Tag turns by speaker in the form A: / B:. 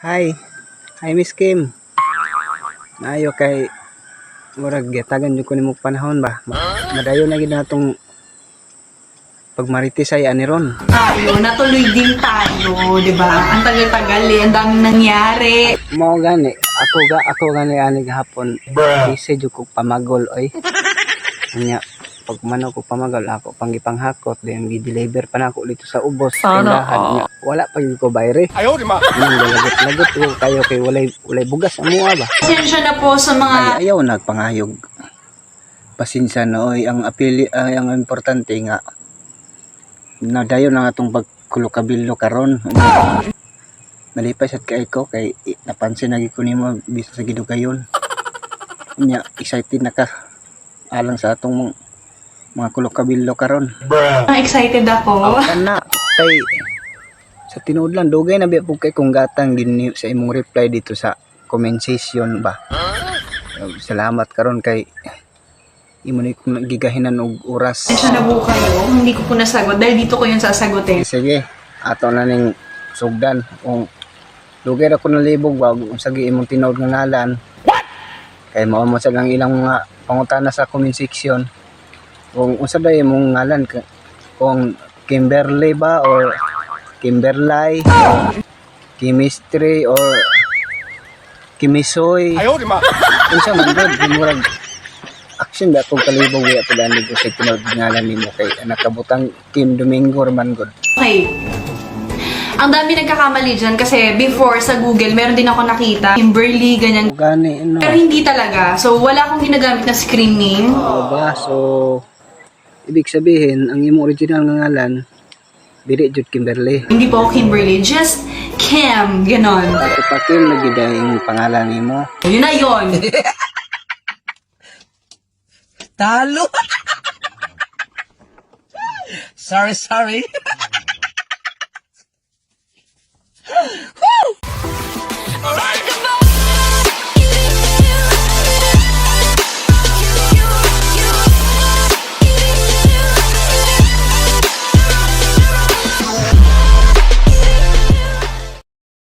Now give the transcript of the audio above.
A: Hi. Hi Miss Kim. Maayo kay murag gitagan jud ko nimo panahon ba. Madayon na gid natong pagmaritisay ani ron.
B: Tayo, natuloy din tayo, di ba? Ang tagal-tagal eh, ang daming nangyari.
A: Mao gani ako gani ani gahapon. Busy jud ko pamagol oy. Nya pag mano ko pamagol ako panggipanghakot then gi-deliver pa na ako dito sa ubos. Tindahan nya wala pa gyud ko bayre. Ayaw di ma. Lagot ko kayo kay walay bugas amo ba.
B: Pasensya na po sa mga...
A: Ayaw nagpangayog. Pasensya na oy ang apili ang importante nga nadayon na atong pagkulokabilo karon. Nalipay sad kay ko kay napansin lagi ko nimo bisa sa gidugayon. Nya excited na ka alang sa atong mga kulokabilo karon.
B: Excited ako.
A: Kana kay sa tinuod lang dugay na biya pug kay kung gatang gini sa imong reply dito sa comment section ba. Salamat karon kay imo ni kong gigahinan og oras.
B: Pasensya na po kayo, hindi ko po nasagot dahil dito ko yung sasagutin.
A: Sige, ato na ning sugdan kung dugay ra ko nalibog wag unsa gi imong tinuod nga ngalan. Kay mao mo sa lang ilang mga pangutana sa comment section. Kung unsa ba imong ngalan kung Kimberly ba or Kimberly or Chemistry or Kimisoy. Ayaw di ma. Unsa man gud murag action ba kung kalibog wa to dani ko sa tinuod ngalan nimo kay nakabutang Kim Domingo man gud.
B: Okay. Ang dami nagkakamali dyan kasi before sa Google, meron din ako nakita, Kimberly, ganyan.
A: Gani no.
B: Pero hindi talaga. So, wala akong ginagamit na screen name.
A: Ba so ibig sabihin ang imong original nga ngalan dili jud Kimberly.
B: Hindi po ako Kimberly, just Kim, ganon.
A: Ato pa Kim nagidayong pangalan nimo.
B: Yun na yun.
C: Talo. Sorry.